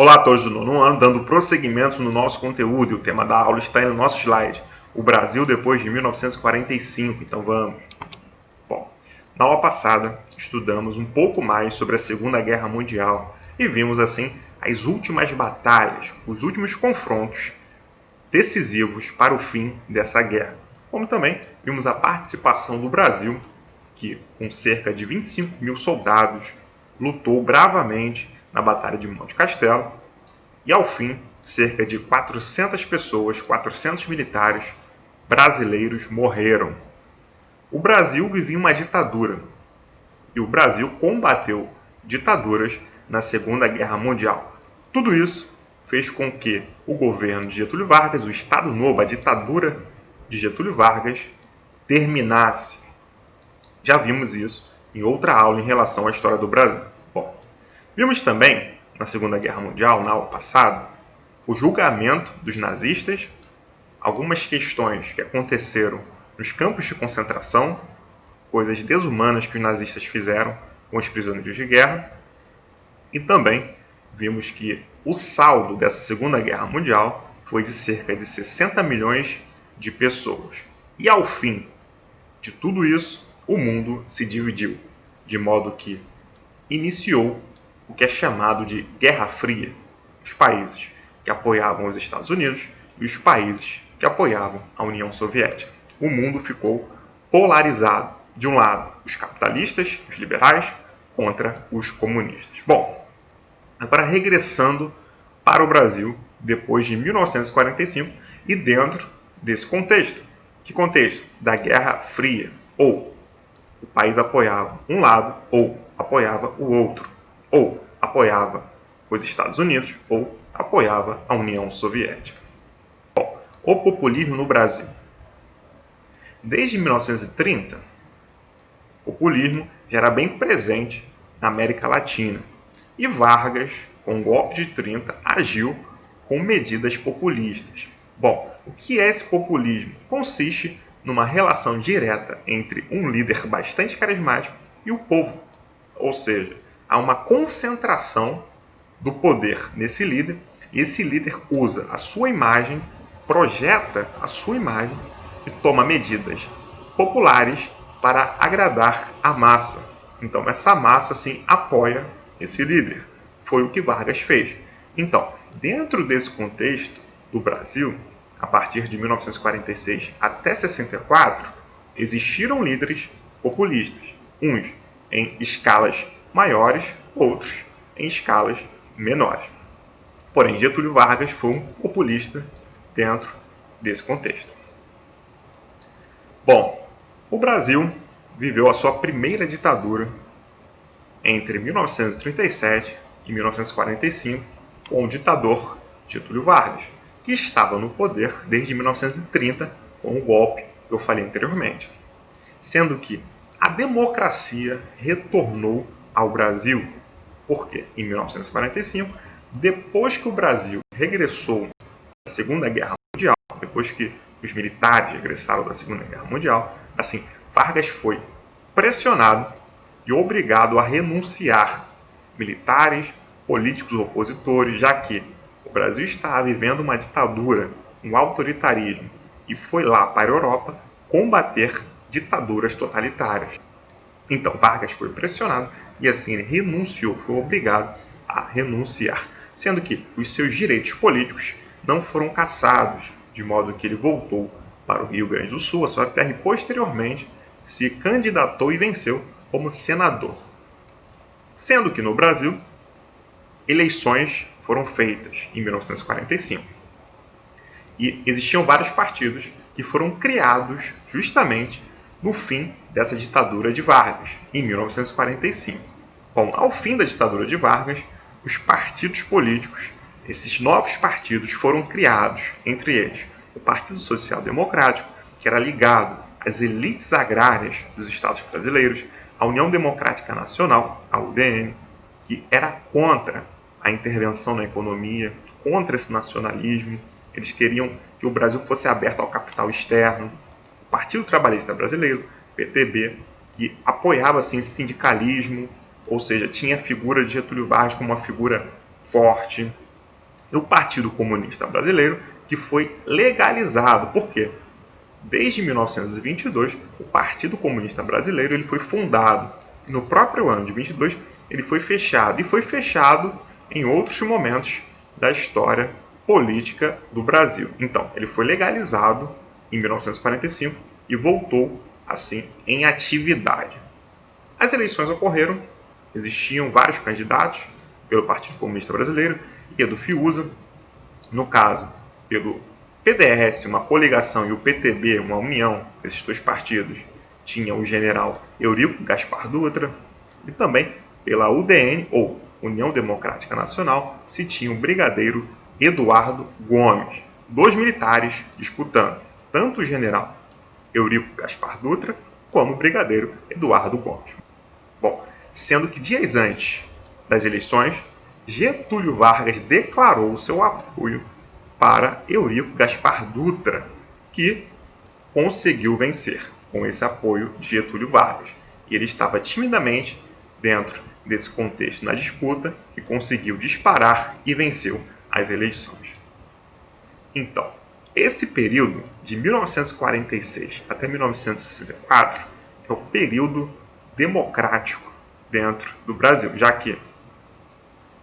Olá a todos do nono ano, dando prosseguimento no nosso conteúdo. E o tema da aula está aí no nosso slide. O Brasil depois de 1945. Então vamos. Bom, na aula passada estudamos um pouco mais sobre a Segunda Guerra Mundial e vimos assim as últimas batalhas, os últimos confrontos decisivos para o fim dessa guerra. Como também vimos a participação do Brasil, que com cerca de 25 mil soldados lutou bravamente na Batalha de Monte Castelo, e ao fim, cerca de 400 pessoas, 400 militares brasileiros morreram. O Brasil vivia uma ditadura, e o Brasil combateu ditaduras na Segunda Guerra Mundial. Tudo isso fez com que o governo de Getúlio Vargas, o Estado Novo, a ditadura de Getúlio Vargas, terminasse. Já vimos isso em outra aula em relação à história do Brasil. Bom, vimos também, na Segunda Guerra Mundial, na aula passada, o julgamento dos nazistas, algumas questões que aconteceram nos campos de concentração, coisas desumanas que os nazistas fizeram com os prisioneiros de guerra, e também vimos que o saldo dessa Segunda Guerra Mundial foi de cerca de 60 milhões de pessoas. E ao fim de tudo isso, o mundo se dividiu, de modo que iniciou o que é chamado de Guerra Fria. Os países que apoiavam os Estados Unidos e os países que apoiavam a União Soviética. O mundo ficou polarizado. De um lado, os capitalistas, os liberais, contra os comunistas. Bom, agora regressando para o Brasil, depois de 1945, e dentro desse contexto. Que contexto? Da Guerra Fria. Ou o país apoiava um lado, ou apoiava o outro. Ou apoiava os Estados Unidos, ou apoiava a União Soviética. Bom, o populismo no Brasil. Desde 1930, o populismo já era bem presente na América Latina. E Vargas, com o golpe de 30, agiu com medidas populistas. Bom, o que é esse populismo? Consiste numa relação direta entre um líder bastante carismático e o povo. Ou seja, há uma concentração do poder nesse líder, e esse líder usa a sua imagem, projeta a sua imagem e toma medidas populares para agradar a massa. Então, essa massa, sim, apoia esse líder. Foi o que Vargas fez. Então, dentro desse contexto do Brasil, a partir de 1946 até 64, existiram líderes populistas, uns em escalas maiores, outros em escalas menores. Porém, Getúlio Vargas foi um populista dentro desse contexto. Bom, o Brasil viveu a sua primeira ditadura entre 1937 e 1945 com o ditador Getúlio Vargas, que estava no poder desde 1930 com o golpe que eu falei anteriormente. Sendo que a democracia retornou ao Brasil, porque em 1945, depois que o Brasil regressou da Segunda Guerra Mundial, depois que os militares regressaram da Segunda Guerra Mundial, assim, Vargas foi pressionado e obrigado a renunciar militares, políticos opositores, já que o Brasil estava vivendo uma ditadura, um autoritarismo, e foi lá para a Europa combater ditaduras totalitárias. Então Vargas foi pressionado e assim ele renunciou, foi obrigado a renunciar, sendo que os seus direitos políticos não foram cassados, de modo que ele voltou para o Rio Grande do Sul, a sua terra, e posteriormente se candidatou e venceu como senador. Sendo que no Brasil, eleições foram feitas em 1945. E existiam vários partidos que foram criados justamente no fim dessa ditadura de Vargas, em 1945. Bom, ao fim da ditadura de Vargas, os partidos políticos, esses novos partidos foram criados, entre eles o Partido Social Democrático, que era ligado às elites agrárias dos estados brasileiros, a União Democrática Nacional, a UDN, que era contra a intervenção na economia, contra esse nacionalismo. Eles queriam que o Brasil fosse aberto ao capital externo. O Partido Trabalhista Brasileiro, PTB, que apoiava assim, esse sindicalismo, ou seja, tinha a figura de Getúlio Vargas como uma figura forte. o Partido Comunista Brasileiro, que foi legalizado. Por quê? Desde 1922, o Partido Comunista Brasileiro ele foi fundado. No próprio ano de 22, ele foi fechado. E foi fechado em outros momentos da história política do Brasil. Então, ele foi legalizado em 1945 e voltou, assim, em atividade. As eleições ocorreram, existiam vários candidatos pelo Partido Comunista Brasileiro e do FIUSA, no caso, pelo PDS, uma coligação, e o PTB, uma união desses dois partidos, tinha o general Eurico Gaspar Dutra, e também pela UDN, ou União Democrática Nacional, se tinha o brigadeiro Eduardo Gomes. Dois militares disputando, tanto o general Eurico Gaspar Dutra, como o brigadeiro Eduardo Gomes. Bom, sendo que dias antes das eleições, Getúlio Vargas declarou seu apoio para Eurico Gaspar Dutra, que conseguiu vencer com esse apoio de Getúlio Vargas. E ele estava timidamente dentro desse contexto na disputa e conseguiu disparar e venceu as eleições. Então, esse período de 1946 até 1964 é o período democrático dentro do Brasil, já que em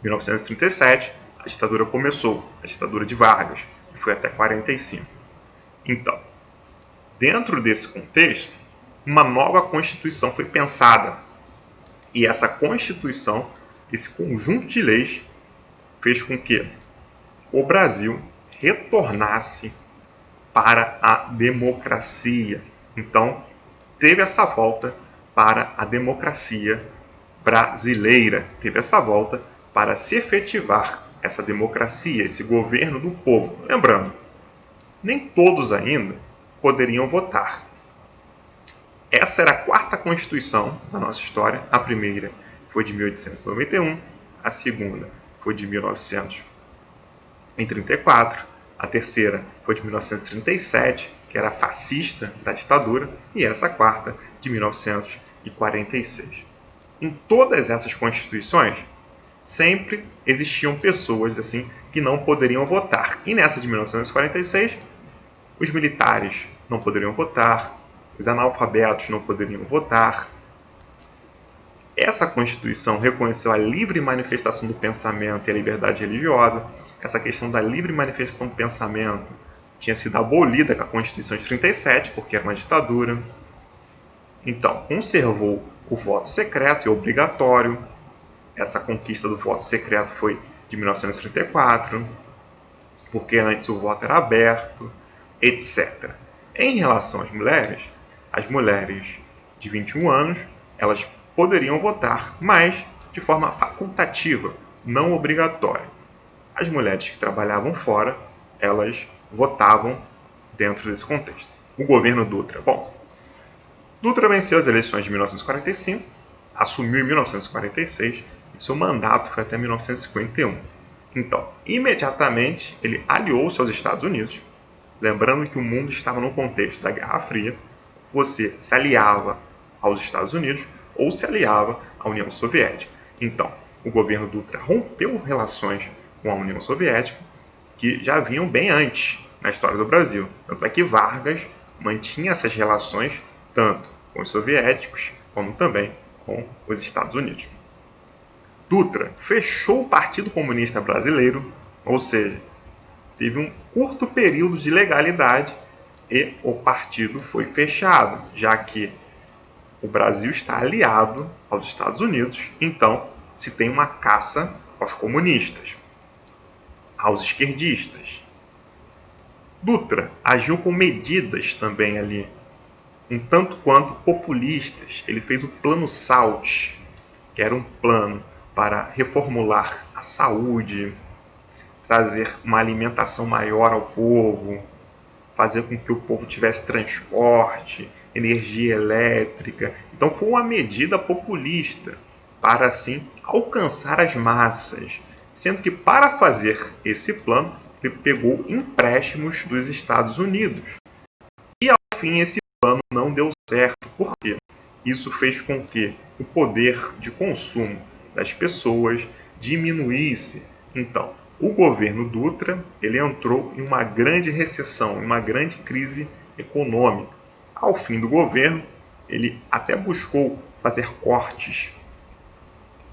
1937 a ditadura começou, a ditadura de Vargas, que foi até 45. Então, dentro desse contexto, uma nova Constituição foi pensada. E essa Constituição, esse conjunto de leis, fez com que o Brasil retornasse para a democracia. Então, teve essa volta para a democracia brasileira, teve essa volta para se efetivar essa democracia, esse governo do povo. Lembrando, nem todos ainda poderiam votar. Essa era a quarta Constituição da nossa história. A primeira foi de 1891, a segunda foi de 1934, a terceira foi de 1937, que era fascista da ditadura, e essa quarta de 1946. Em todas essas constituições, sempre existiam pessoas assim que não poderiam votar. E nessa de 1946, os militares não poderiam votar, os analfabetos não poderiam votar. Essa Constituição reconheceu a livre manifestação do pensamento e a liberdade religiosa. Essa questão da livre manifestação do pensamento tinha sido abolida com a Constituição de 37, porque era uma ditadura. Então, conservou o voto secreto e obrigatório. Essa conquista do voto secreto foi de 1934, porque antes o voto era aberto, etc. Em relação às mulheres de 21 anos, elas poderiam votar, mas de forma facultativa, não obrigatória. As mulheres que trabalhavam fora, elas votavam dentro desse contexto. O governo Dutra. Bom, Dutra venceu as eleições de 1945, assumiu em 1946 e seu mandato foi até 1951. Então, imediatamente, ele aliou-se aos Estados Unidos. Lembrando que o mundo estava no contexto da Guerra Fria, você se aliava aos Estados Unidos ou se aliava à União Soviética. Então, o governo Dutra rompeu relações com a União Soviética, que já vinham bem antes na história do Brasil. Tanto é que Vargas mantinha essas relações tanto com os soviéticos como também com os Estados Unidos. Dutra fechou o Partido Comunista Brasileiro, ou seja, teve um curto período de legalidade e o partido foi fechado, já que o Brasil está aliado aos Estados Unidos, então se tem uma caça aos comunistas, aos esquerdistas. Dutra agiu com medidas também ali, um tanto quanto populistas. Ele fez o Plano SALT, que era um plano para reformular a saúde, trazer uma alimentação maior ao povo, fazer com que o povo tivesse transporte, energia elétrica. Então foi uma medida populista para assim alcançar as massas, sendo que para fazer esse plano ele pegou empréstimos dos Estados Unidos. E ao fim esse plano não deu certo. Por quê? Isso fez com que o poder de consumo das pessoas diminuísse. Então, o governo Dutra ele entrou em uma grande recessão, em uma grande crise econômica. Ao fim do governo, ele até buscou fazer cortes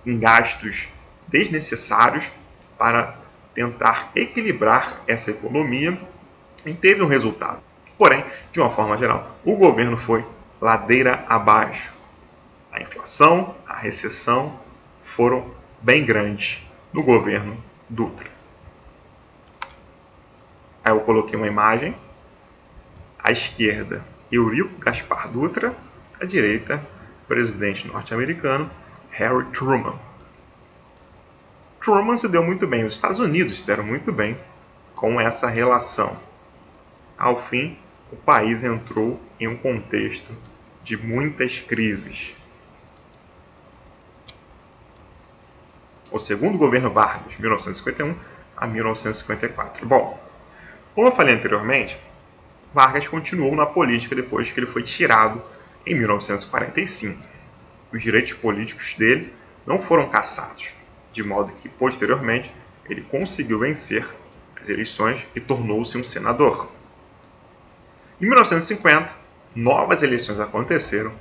em gastos desnecessários para tentar equilibrar essa economia e teve um resultado. Porém, de uma forma geral, o governo foi ladeira abaixo. A inflação, a recessão foram bem grandes no governo Dutra. Aí eu coloquei uma imagem. À esquerda, Eurico Gaspar Dutra. À direita, presidente norte-americano Harry Truman. Truman se deu muito bem, os Estados Unidos se deram muito bem com essa relação. Ao fim, o país entrou em um contexto de muitas crises. O segundo governo Vargas, 1951 a 1954. Bom, como eu falei anteriormente, Vargas continuou na política depois que ele foi tirado em 1945. Os direitos políticos dele não foram cassados, de modo que, posteriormente, ele conseguiu vencer as eleições e tornou-se um senador. Em 1950, novas eleições aconteceram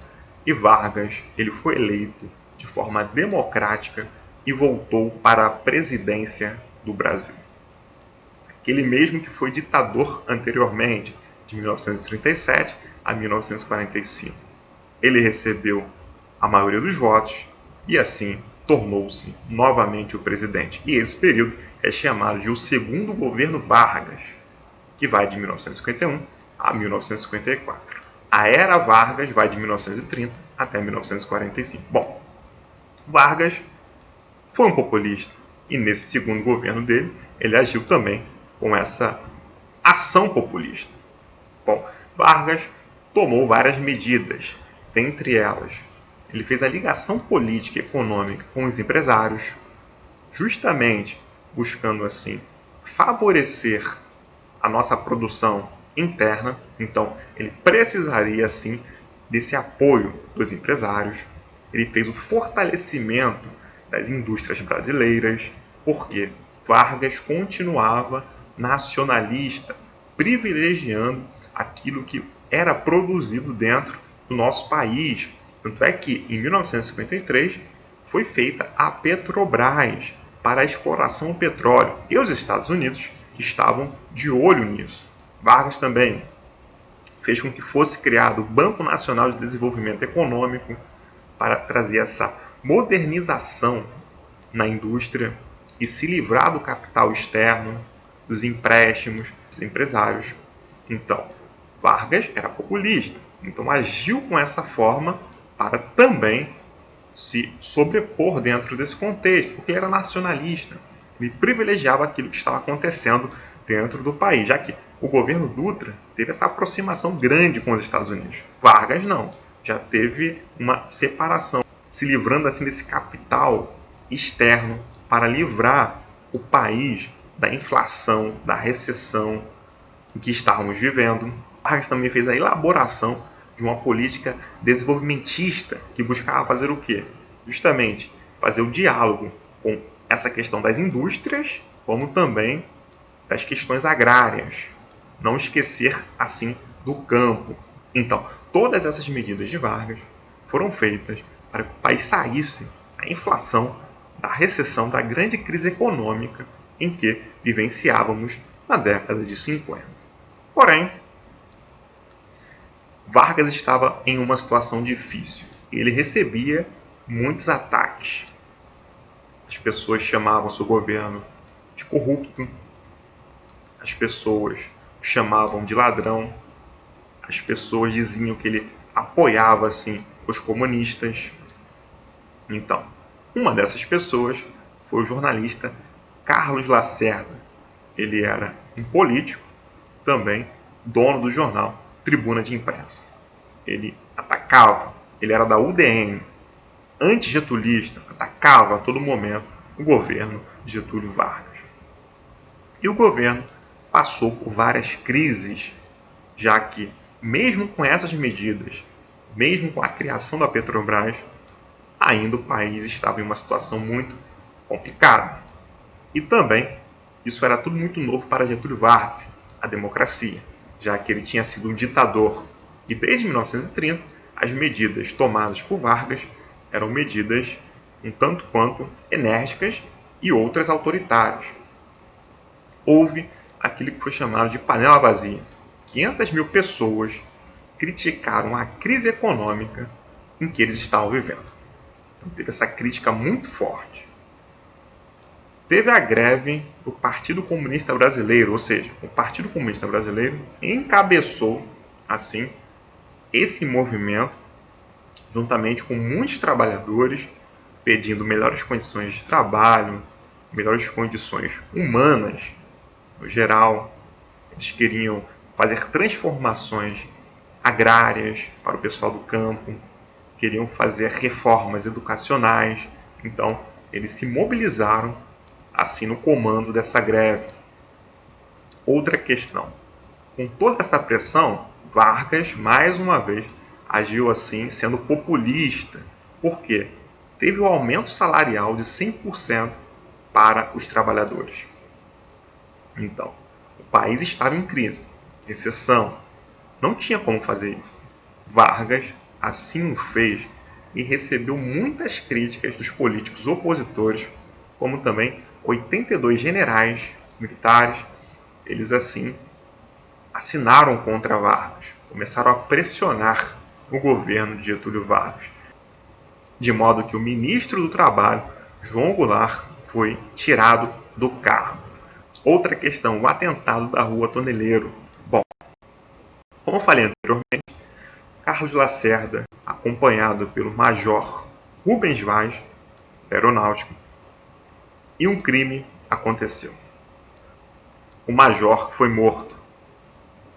e Vargas ele foi eleito de forma democrática e voltou para a presidência do Brasil. Aquele mesmo que foi ditador anteriormente, de 1937 a 1945. Ele recebeu a maioria dos votos e assim tornou-se novamente o presidente. E esse período é chamado de o segundo governo Vargas, que vai de 1951 a 1954. A era Vargas vai de 1930 até 1945. Bom, Vargas foi um populista e nesse segundo governo dele ele agiu também com essa ação populista. Bom, Vargas tomou várias medidas, dentre elas ele fez a ligação política e econômica com os empresários, justamente buscando assim favorecer a nossa produção interna. Então, ele precisaria assim desse apoio dos empresários. Ele fez o fortalecimento das indústrias brasileiras, porque Vargas continuava nacionalista, privilegiando aquilo que era produzido dentro do nosso país. Tanto é que, em 1953, foi feita a Petrobras para a exploração do petróleo. E os Estados Unidos estavam de olho nisso. Vargas também fez com que fosse criado o Banco Nacional de Desenvolvimento Econômico para trazer essa modernização na indústria e se livrar do capital externo, dos empréstimos dos empresários. Então, Vargas era populista, então agiu com essa forma para também se sobrepor dentro desse contexto, porque ele era nacionalista, ele privilegiava aquilo que estava acontecendo dentro do país, já que o governo Dutra teve essa aproximação grande com os Estados Unidos. Vargas não, já teve uma separação, se livrando assim desse capital externo para livrar o país da inflação, da recessão em que estávamos vivendo. Vargas também fez a elaboração de uma política desenvolvimentista que buscava fazer o quê? Justamente fazer o diálogo com essa questão das indústrias, como também das questões agrárias. Não esquecer, assim, do campo. Então, todas essas medidas de Vargas foram feitas para que o país saísse da inflação, da recessão, da grande crise econômica em que vivenciávamos na década de 50. Porém, Vargas estava em uma situação difícil. Ele recebia muitos ataques. As pessoas chamavam seu governo de corrupto, as pessoas o chamavam de ladrão, as pessoas diziam que ele apoiava assim os comunistas. Então, uma dessas pessoas foi o jornalista Carlos Lacerda. Ele era um político, também dono do jornal Tribuna de Imprensa. Ele atacava, ele era da UDN, anti-getulista, atacava a todo momento o governo de Getúlio Vargas. E o governo passou por várias crises, já que, mesmo com essas medidas, mesmo com a criação da Petrobras, ainda o país estava em uma situação muito complicada. E também isso era tudo muito novo para Getúlio Vargas, a democracia, já que ele tinha sido um ditador. E desde 1930, as medidas tomadas por Vargas eram medidas um tanto quanto enérgicas e outras autoritárias. Houve aquilo que foi chamado de panela vazia. 500 mil pessoas criticaram a crise econômica em que eles estavam vivendo. Então, teve essa crítica muito forte. Teve a greve do Partido Comunista Brasileiro, ou seja, o Partido Comunista Brasileiro encabeçou, assim, esse movimento, juntamente com muitos trabalhadores, pedindo melhores condições de trabalho, melhores condições humanas, no geral. Eles queriam fazer transformações agrárias para o pessoal do campo, queriam fazer reformas educacionais. Então, eles se mobilizaram assim no comando dessa greve. Outra questão. Com toda essa pressão, Vargas, mais uma vez, agiu assim, sendo populista. Por quê? Teve um aumento salarial de 100% para os trabalhadores. Então, o país estava em crise. Exceção. Não tinha como fazer isso. Vargas assim o fez e recebeu muitas críticas dos políticos opositores, como também 82 generais militares. Eles assim assinaram contra Vargas, começaram a pressionar o governo de Getúlio Vargas, de modo que o ministro do Trabalho, João Goulart, foi tirado do cargo. Outra questão, o atentado da Rua Toneleiro. Bom, como eu falei anteriormente, Carlos Lacerda, acompanhado pelo Major Rubens Vaz, da Aeronáutica, e um crime aconteceu. O Major foi morto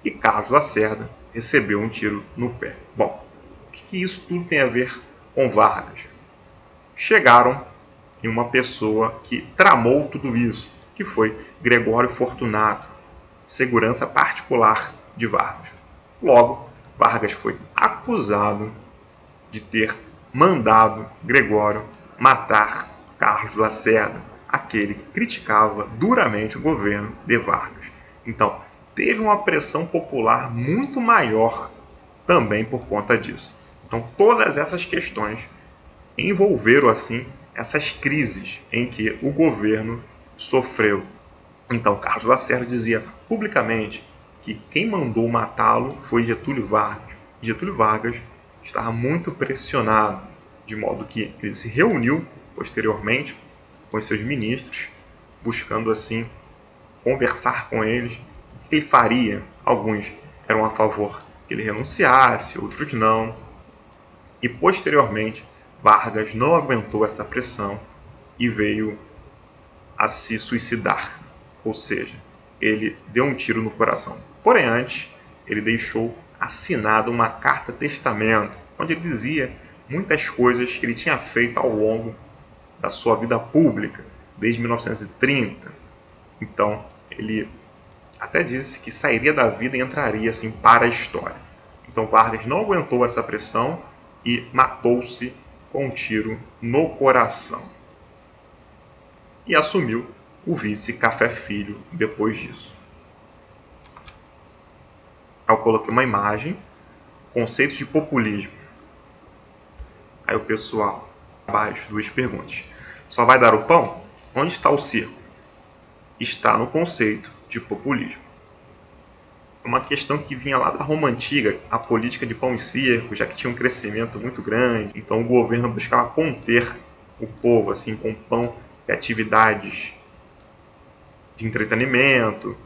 e Carlos Lacerda recebeu um tiro no pé. Bom, o que isso tudo tem a ver com Vargas? Chegaram em uma pessoa que tramou tudo isso, que foi Gregório Fortunato, segurança particular de Vargas. Logo, Vargas foi acusado de ter mandado Gregório matar Carlos Lacerda, aquele que criticava duramente o governo de Vargas. Então, teve uma pressão popular muito maior também por conta disso. Então, todas essas questões envolveram assim essas crises em que o governo sofreu. Então, Carlos Lacerda dizia publicamente que quem mandou matá-lo foi Getúlio Vargas. Getúlio Vargas estava muito pressionado, de modo que ele se reuniu posteriormente com seus ministros, buscando assim conversar com eles o que ele faria. Alguns eram a favor que ele renunciasse, outros não. E posteriormente, Vargas não aguentou essa pressão e veio a se suicidar. Ou seja, ele deu um tiro no coração. Porém, antes, ele deixou assinada uma carta-testamento, onde ele dizia muitas coisas que ele tinha feito ao longo da sua vida pública, desde 1930. Então, ele até disse que sairia da vida e entraria assim para a história. Então, Vargas não aguentou essa pressão e matou-se com um tiro no coração. E assumiu o vice Café Filho depois disso. Eu coloquei uma imagem, conceitos de populismo. Aí o pessoal abaixo, duas perguntas. Só vai dar o pão? Onde está o circo? Está no conceito de populismo. Uma questão que vinha lá da Roma Antiga, a política de pão e circo, já que tinha um crescimento muito grande, então o governo buscava conter o povo assim com pão e atividades de entretenimento.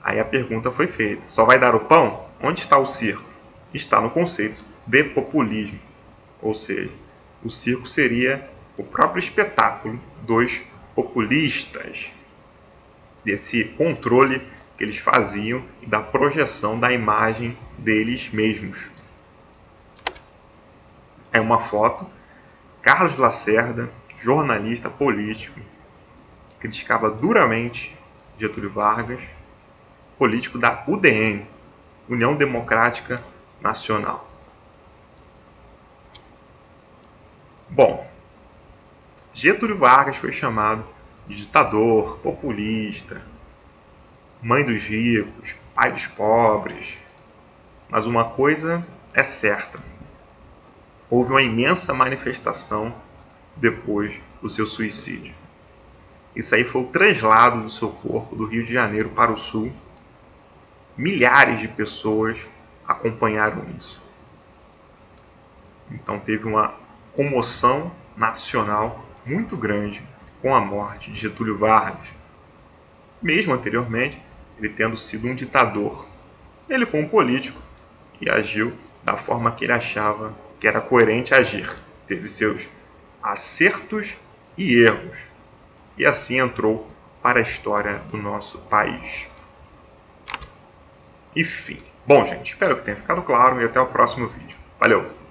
Aí a pergunta foi feita: só vai dar o pão? Onde está o circo? Está no conceito de populismo. Ou seja, o circo seria o próprio espetáculo dos populistas, desse controle que eles faziam e da projeção da imagem deles mesmos. É uma foto, Carlos Lacerda, jornalista político, criticava duramente Getúlio Vargas, político da UDN, União Democrática Nacional. Bom, Getúlio Vargas foi chamado de ditador, populista, mãe dos ricos, pai dos pobres. Mas uma coisa é certa: houve uma imensa manifestação depois do seu suicídio. Isso aí foi o traslado do seu corpo do Rio de Janeiro para o Sul. Milhares de pessoas acompanharam isso. Então teve uma comoção nacional muito grande com a morte de Getúlio Vargas. Mesmo anteriormente, ele tendo sido um ditador, ele foi um político e agiu da forma que ele achava que era coerente agir. Teve seus acertos e erros. E assim entrou para a história do nosso país. Enfim. Bom, gente, espero que tenha ficado claro e até o próximo vídeo. Valeu!